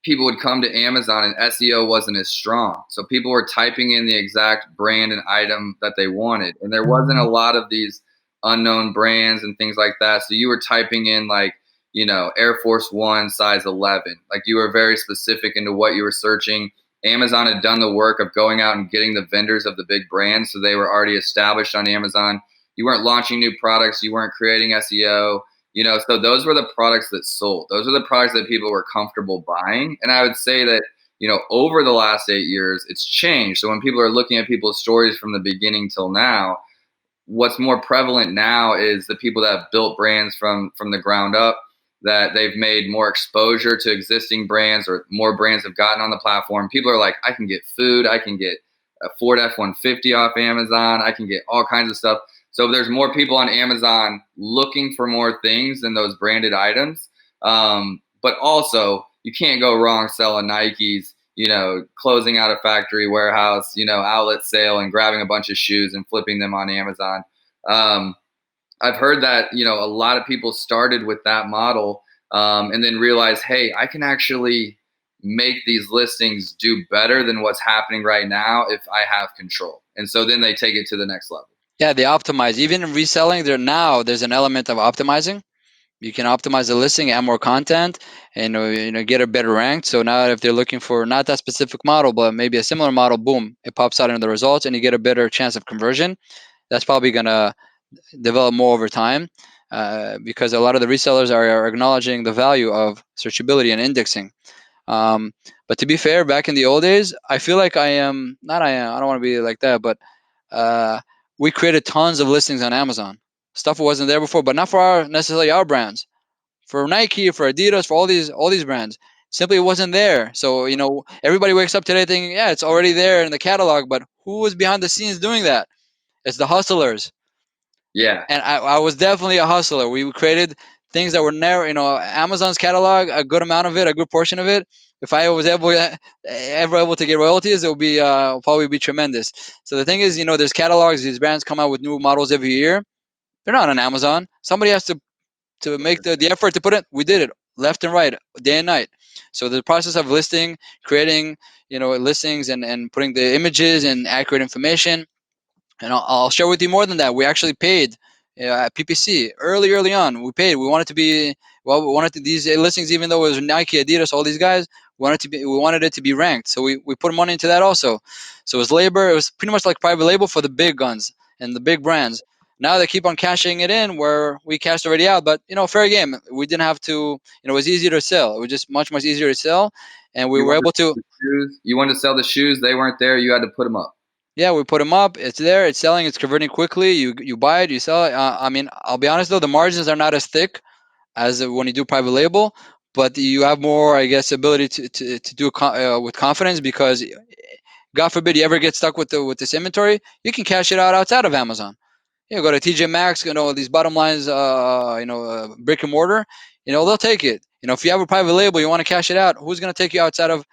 people would come to Amazon and SEO wasn't as strong. So people were typing in the exact brand and item that they wanted. And there wasn't a lot of these unknown brands and things like that. So you were typing in like, Air Force One size 11. Like you were very specific into what you were searching. Amazon had done the work of going out and getting the vendors of the big brands. So they were already established on Amazon. You weren't launching new products. You weren't creating SEO. So those were the products that sold. Those were the products that people were comfortable buying. And I would say that, over the last 8 years, it's changed. So when people are looking at people's stories from the beginning till now, what's more prevalent now is the people that have built brands from the ground up, that they've made more exposure to existing brands or more brands have gotten on the platform. People are like, I can get food. I can get a Ford F-150 off Amazon. I can get all kinds of stuff. So there's more people on Amazon looking for more things than those branded items. But also, you can't go wrong selling Nikes, closing out a factory warehouse, outlet sale and grabbing a bunch of shoes and flipping them on Amazon. I've heard that, a lot of people started with that model and then realized, hey, I can actually make these listings do better than what's happening right now if I have control. And so then they take it to the next level. Yeah, they optimize. Even in reselling, there's an element of optimizing. You can optimize the listing, add more content, and get a better rank. So now if they're looking for not that specific model, but maybe a similar model, boom, it pops out in the results, and you get a better chance of conversion. That's probably gonna develop more over time because a lot of the resellers are acknowledging the value of searchability and indexing. But to be fair, back in the old days, I feel like I don't want to be like that, but we created tons of listings on Amazon. Stuff wasn't there before, but not for necessarily our brands. For Nike, for Adidas, for all these brands. Simply it wasn't there. So, everybody wakes up today thinking, yeah, it's already there in the catalog, but who was behind the scenes doing that? It's the hustlers. Yeah. And I was definitely a hustler. We created things that were never, Amazon's catalog, a good amount of it, a good portion of it. If I was ever able to get royalties, it would be probably be tremendous. So the thing is, there's catalogs. These brands come out with new models every year. They're not on Amazon. Somebody has to make the effort to put it. We did it left and right, day and night. So the process of listing, creating, listings and putting the images and accurate information. And I'll share with you more than that. We actually paid at PPC early on. We paid. We wanted to be we wanted these listings, even though it was Nike, Adidas, all these guys. We wanted it to be ranked. So we put money into that also. So it was labor. It was pretty much like private label for the big guns and the big brands. Now they keep on cashing it in where we cashed already out. But fair game. We didn't have to. It was easier to sell. It was just much easier to sell, and we were able to. Shoes. You wanted to sell the shoes. They weren't there. You had to put them up. Yeah, we put them up. It's there. It's selling. It's converting quickly. You buy it. You sell it. I mean, I'll be honest though, the margins are not as thick as when you do private label, but you have more, I guess, ability to do it with confidence because, God forbid, you ever get stuck with this inventory, you can cash it out outside of Amazon. Go to TJ Maxx, these bottom lines, brick and mortar, they'll take it. If you have a private label, you want to cash it out, who's going to take you outside of,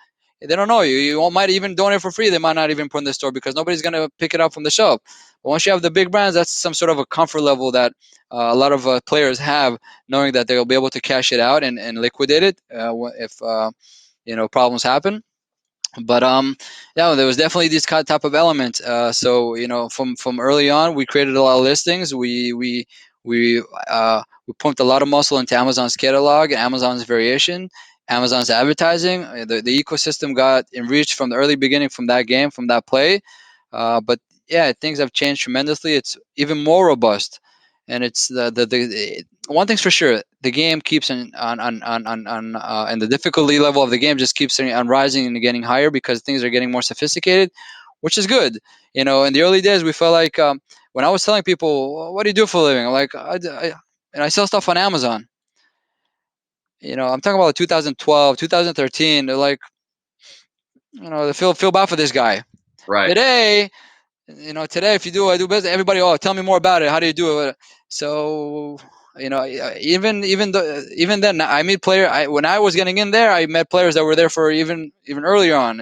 they don't know you. You might even donate for free. They might not even put in the store because nobody's going to pick it up from the shelf. But once you have the big brands, that's some sort of a comfort level that a lot of players have, knowing that they'll be able to cash it out and liquidate it if problems happen. But yeah, there was definitely this type of element. So from early on, we created a lot of listings. We pumped a lot of muscle into Amazon's catalog, Amazon's variation, Amazon's advertising. The ecosystem got enriched from the early beginning, from that game, from that play. But yeah, things have changed tremendously. It's even more robust, and it's the one thing's for sure: the game keeps on and the difficulty level of the game just keeps on rising and getting higher because things are getting more sophisticated, which is good. In the early days, we felt like when I was telling people, "What do you do for a living?" I'm like, I sell stuff on Amazon. I'm talking about 2012, 2013. They're like, they feel bad for this guy. Right. Today, if I do business, everybody, tell me more about it. How do you do it? So, even then, I meet when I was getting in there, I met players that were there for even earlier on.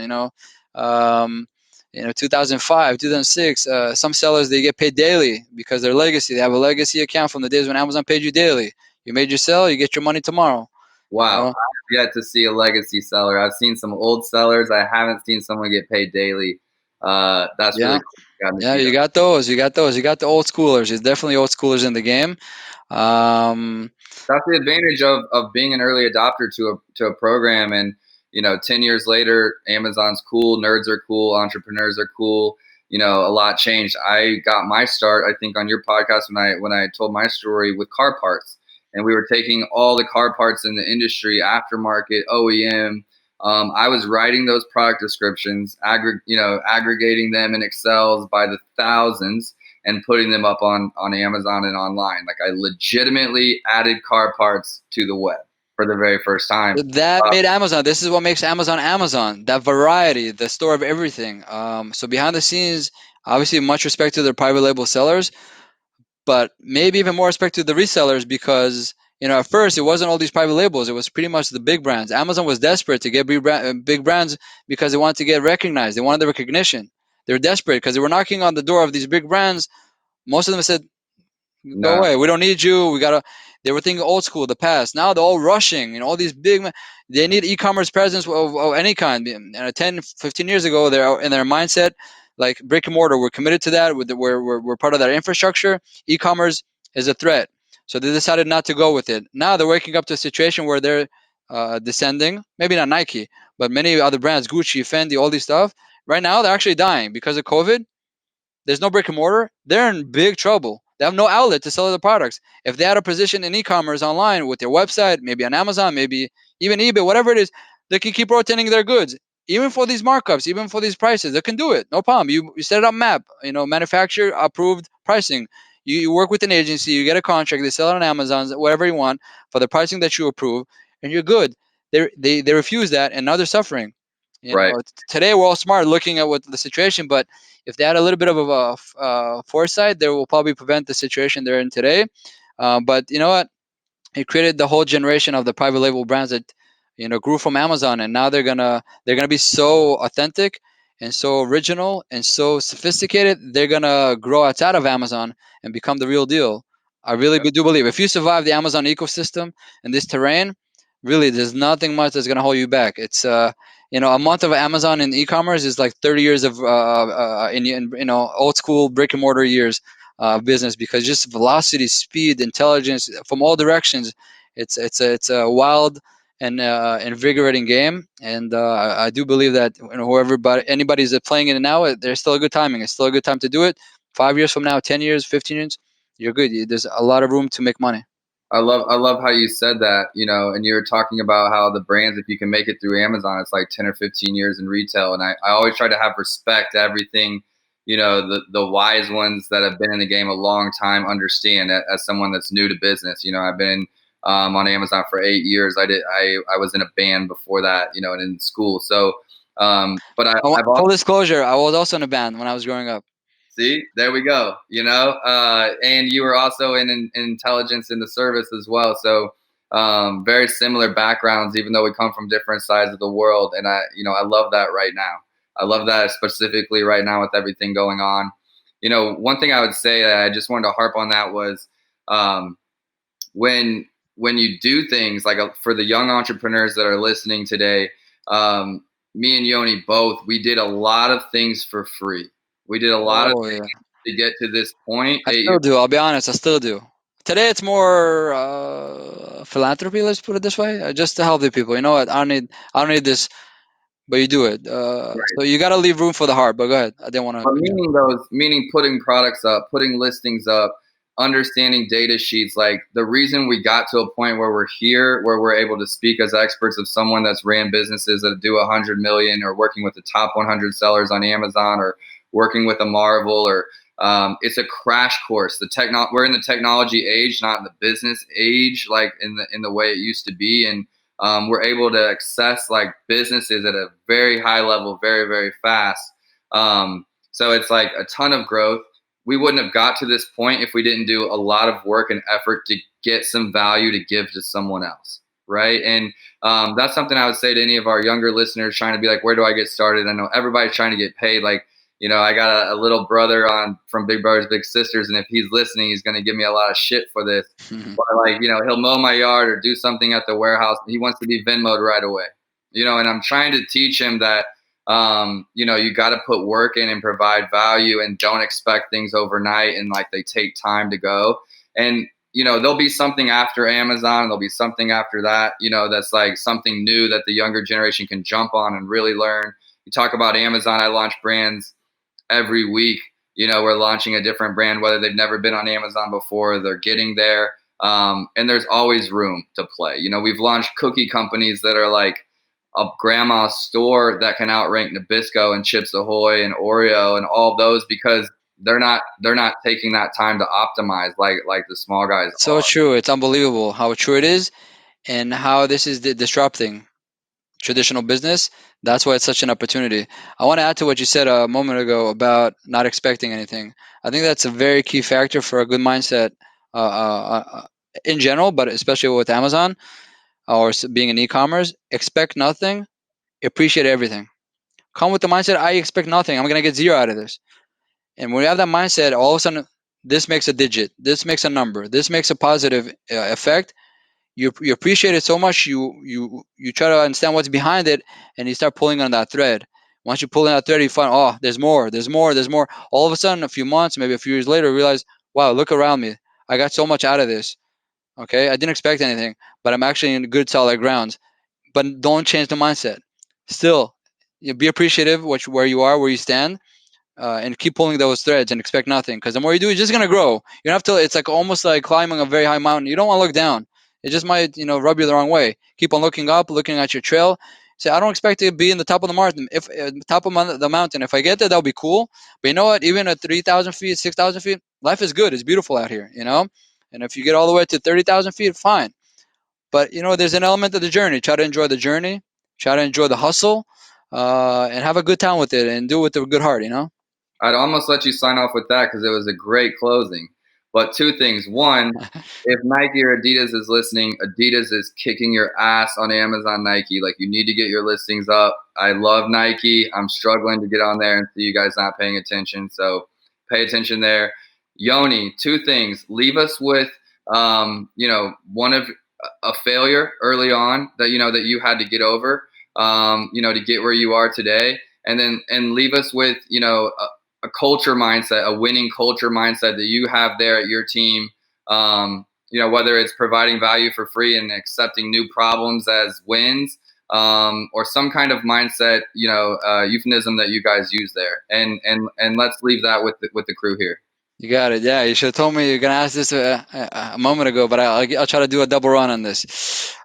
2005, 2006. Some sellers, they get paid daily because they're legacy. They have a legacy account from the days when Amazon paid you daily. You made your sell, you get your money tomorrow. Wow. I've yet to see a legacy seller. I've seen some old sellers. I haven't seen someone get paid daily. That's really cool. Yeah, you got those. You got the old schoolers. There's definitely old schoolers in the game. That's the advantage of being an early adopter to a program. And 10 years later, Amazon's cool, nerds are cool, entrepreneurs are cool. A lot changed. I got my start, I think, on your podcast when I told my story with car parts, and we were taking all the car parts in the industry, aftermarket, OEM. I was writing those product descriptions, aggregating them in Excels by the thousands and putting them up on Amazon and online. Like, I legitimately added car parts to the web for the very first time. That made Amazon. This is what makes Amazon Amazon. That variety, the store of everything. So behind the scenes, obviously, much respect to the private label sellers, but maybe even more respect to the resellers because at first it wasn't all these private labels. It was pretty much the big brands. Amazon was desperate to get big brands because they wanted to get recognized. They wanted the recognition. They were desperate because they were knocking on the door of these big brands. Most of them said, "Go away. We don't need you. They were thinking old school, the past. Now they're all rushing. All these big, they need e-commerce presence of any kind. 10, 15 years ago, they're in their mindset, like brick and mortar. We're committed to that. We're part of that infrastructure. E-commerce is a threat. So they decided not to go with it. Now they're waking up to a situation where they're descending. Maybe not Nike, but many other brands, Gucci, Fendi, all these stuff. Right now, they're actually dying because of COVID. There's no brick and mortar. They're in big trouble. They have no outlet to sell their products. If they had a position in e-commerce online with their website, maybe on Amazon, maybe even eBay, whatever it is, they can keep rotating their goods. Even for these markups, even for these prices, they can do it. No problem. You set it up MAP, manufacturer approved pricing. You work with an agency, you get a contract, they sell it on Amazon, whatever you want, for the pricing that you approve, and you're good. They refuse that, and now they're suffering. Today we're all smart looking at what the situation, but if they had a little bit of a foresight, they will probably prevent the situation they're in today. But you know what? It created the whole generation of the private label brands that grew from Amazon, and now they're gonna be so authentic and so original and so sophisticated. They're gonna grow outside of Amazon and become the real deal. I really do believe if you survive the Amazon ecosystem and this terrain, really, there's nothing much that's gonna hold you back. It's a month of Amazon in e-commerce is like 30 years of in old school brick and mortar years business, because just velocity, speed, intelligence from all directions. It's a wild and invigorating game, and I do believe that whoever anybody's playing it now, there's still a good timing. It's still a good time to do it. 5 years from now, 10 years, 15 years, you're good. There's a lot of room to make money. I love how you said that, and you were talking about how the brands, if you can make it through Amazon, it's like 10 or 15 years in retail. And I always try to have respect to everything, the wise ones that have been in the game a long time understand as someone that's new to business. I've been on Amazon for 8 years. I was in a band before that, and in school. So, but I've Full also, disclosure, I was also in a band when I was growing up. see, there we go. And you were also in intelligence in the service as well. So very similar backgrounds, even though we come from different sides of the world. And I love that right now. I love that specifically right now with everything going on. One thing I would say that I just wanted to harp on that was um, when you do things like for the young entrepreneurs that are listening today. Me and Yoni both, we did a lot of things for free. We did a lot of Oh yeah, to get to this point. I 8 years. still do. I'll be honest, I still do. Today it's more philanthropy. Let's put it this way, just to help the people. You know what? I don't need this, but you do it. So you got to leave room for the heart. But go ahead. I didn't want to But cut you. meaning putting products up, putting listings up, understanding data sheets. Like the reason we got to a point where we're here, where we're able to speak as experts of someone that's ran businesses that do 100 million, or working with the top 100 sellers on Amazon, or working with a Marvel, or it's a crash course. We're in the technology age, not in the business age, like in the way it used to be, and we're able to access like businesses at a very high level, very very fast. So it's like a ton of growth. We wouldn't have got to this point if we didn't do a lot of work and effort to get some value to give to someone else, right? And that's something I would say to any of our younger listeners trying to be like, where do I get started? I know everybody's trying to get paid. Like, I got a little brother on from Big Brothers Big Sisters, and if he's listening, he's going to give me a lot of shit for this. But like, he'll mow my yard or do something at the warehouse. He wants to be Venmo'd right away, and I'm trying to teach him that you got to put work in and provide value, and don't expect things overnight, and like they take time to go. And there'll be something after Amazon, there'll be something after that, that's like something new that the younger generation can jump on and really learn. You talk about Amazon, I launch brands every week. We're launching a different brand, whether they've never been on Amazon before, they're getting there. And there's always room to play. We've launched cookie companies that are like a grandma's store that can outrank Nabisco and Chips Ahoy and Oreo and all those, because they're not taking that time to optimize like the small guys So are. true. It's unbelievable how true it is, and how this is disrupting traditional business. That's why it's such an opportunity. I want to add to what you said a moment ago about not expecting anything. I think that's a very key factor for a good mindset in general, but especially with Amazon or being in e-commerce. Expect nothing, appreciate everything. Come with the mindset, I expect nothing. I'm going to get zero out of this. And when you have that mindset, all of a sudden, this makes a digit, this makes a number, this makes a positive effect. You appreciate it so much, you try to understand what's behind it, and you start pulling on that thread. Once you pull on that thread, you find, oh, there's more, there's more, there's more. All of a sudden, a few months, maybe a few years later, you realize, wow, look around me, I got so much out of this. Okay, I didn't expect anything, but I'm actually in good solid grounds. But don't change the mindset. Still, you be appreciative where you are, where you stand, and keep pulling those threads and expect nothing. Because the more you do, it's just gonna grow. You don't have to. It's like almost like climbing a very high mountain. You don't want to look down. It just might, rub you the wrong way. Keep on looking up, looking at your trail. Say, I don't expect to be in the top of the mountain. If top of the mountain, if I get there, that'll be cool. But you know what? Even at 3,000 feet, 6,000 feet, life is good. It's beautiful out here. And if you get all the way to 30,000 feet, fine. But there's an element of the journey. Try to enjoy the journey. Try to enjoy the hustle, and have a good time with it, and do it with a good heart. I'd almost let you sign off with that because it was a great closing. But two things. One, if Nike or Adidas is listening, Adidas is kicking your ass on Amazon Nike. Like, you need to get your listings up. I love Nike. I'm struggling to get on there and see you guys not paying attention. So pay attention there. Yoni, two things. Leave us with, one of a failure early on that you had to get over, to get where you are today, and leave us with a culture mindset, a winning culture mindset that you have there at your team. Whether it's providing value for free and accepting new problems as wins, or some kind of mindset, euphemism that you guys use there, and let's leave that with the crew here. You got it. Yeah, you should have told me you're gonna ask this a moment ago, but I'll try to do a double run on this.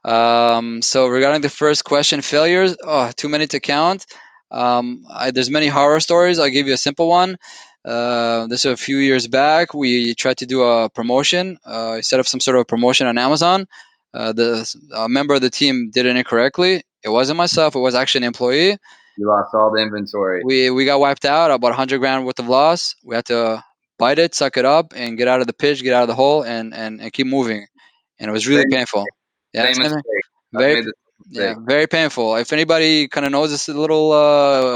So regarding the first question, failures, too many to count. There's many horror stories. I'll give you a simple one. This is a few years back. We tried to do a promotion. Set up some sort of promotion on Amazon. A member of the team did it incorrectly. It wasn't myself. It was actually an employee. You lost all the inventory. We got wiped out. About 100 grand worth of loss. We had to bite it, suck it up, and get out of the pitch, get out of the hole, and keep moving. And it was really painful. Yeah, same mistake. very painful. If anybody kind of knows this little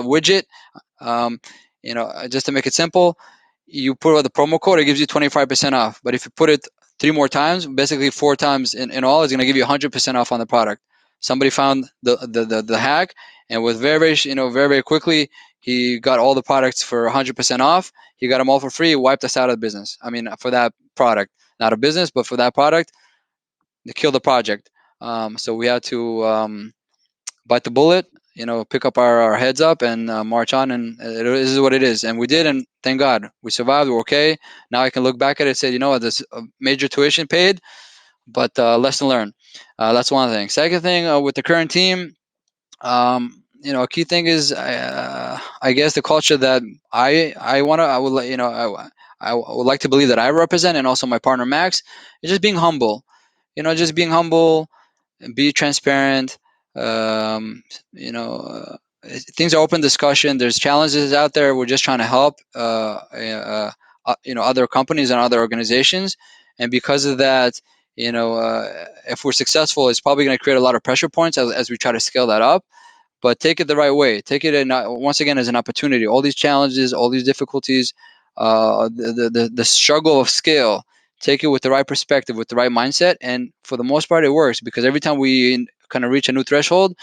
widget, just to make it simple, you put the promo code, it gives you 25% off. But if you put it 3 more times, basically 4 times in all, it's going to give you 100% off on the product. Somebody found the hack, and with very very quickly, he got all the products for 100% off. He got them all for free. Wiped us out of business. I mean, for that product, not a business, but for that product, they killed the project. So we had to bite the bullet, pick up our heads up and march on. And it is what it is. And we did, and thank God we survived. We're okay. Now I can look back at it and say, there's a major tuition paid, but lesson learned. That's one thing. Second thing, with the current team, a key thing is, I guess, the culture that I would like to believe that I represent, and also my partner Max, is just being humble. Just being humble, be transparent. Things are open discussion. There's challenges out there. We're just trying to help, other companies and other organizations, and because of that, if we're successful, it's probably going to create a lot of pressure points as we try to scale that up. But take it the right way. Take it once again as an opportunity. All these challenges, all these difficulties, the struggle of scale. Take it with the right perspective, with the right mindset, and for the most part, it works, because every time we kind of reach a new threshold,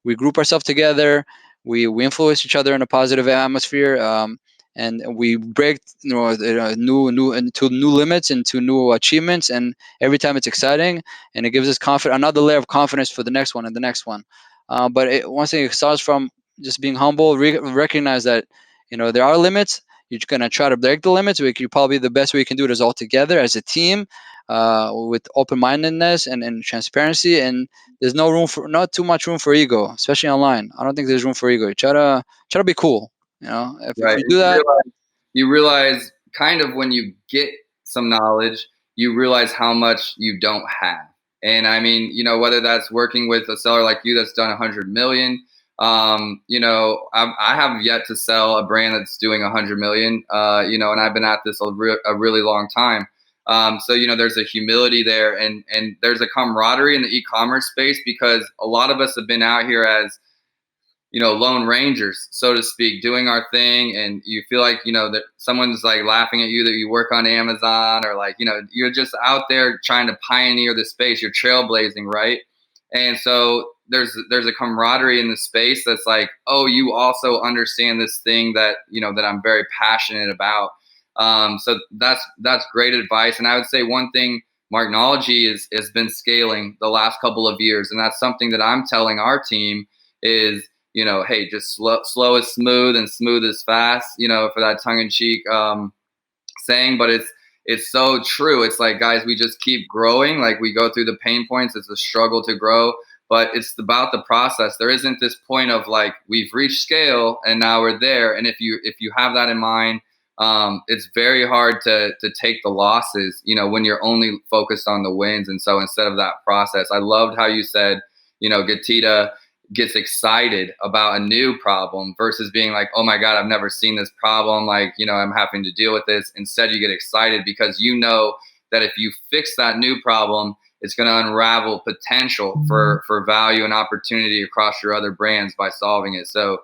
we group ourselves together, we influence each other in a positive atmosphere, and we break new limits, into new achievements, and every time it's exciting, and it gives us another layer of confidence for the next one and the next one. But once again, it starts from just being humble, recognize that there are limits. You're going to try to break the limits. Probably the best way you can do it is all together as a team, with open-mindedness and transparency. And there's not too much room for ego, especially online. I don't think there's room for ego. You try to be cool. If you do that, you realize kind of when you get some knowledge, you realize how much you don't have. And I mean, whether that's working with a seller like you that's done 100 million. I have yet to sell a brand that's doing 100 million, and I've been at this a really long time. So there's a humility there, and there's a camaraderie in the e-commerce space, because a lot of us have been out here as, lone rangers, so to speak, doing our thing. And you feel like, that someone's like laughing at you that you work on Amazon, or like, you're just out there trying to pioneer the space. You're trailblazing, right? And so there's a camaraderie in the space that's like, oh, you also understand this thing that, that I'm very passionate about. So that's great advice. And I would say one thing, Marknology has been scaling the last couple of years. And that's something that I'm telling our team is, hey, just slow is smooth and smooth is fast, for that tongue in cheek saying, but it's so true. It's like, guys, we just keep growing. Like, we go through the pain points. It's a struggle to grow, but it's about the process. There isn't this point of like, we've reached scale and now we're there. And if you have that in mind, it's very hard to take the losses, when you're only focused on the wins. And so instead of that process, I loved how you said, GETIDA, gets excited about a new problem versus being like, oh my God, I've never seen this problem. Like, I'm having to deal with this. Instead, you get excited because you know that if you fix that new problem, it's going to unravel potential for value and opportunity across your other brands by solving it. So,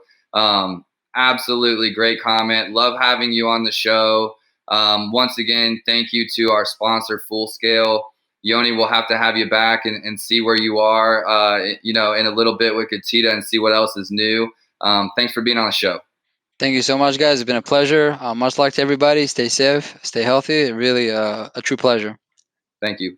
absolutely great comment. Love having you on the show. Once again, thank you to our sponsor, Full Scale. Yoni, we'll have to have you back and see where you are, in a little bit with GETIDA and see what else is new. Thanks for being on the show. Thank you so much, guys. It's been a pleasure. Much luck to everybody. Stay safe, stay healthy. Really a true pleasure. Thank you.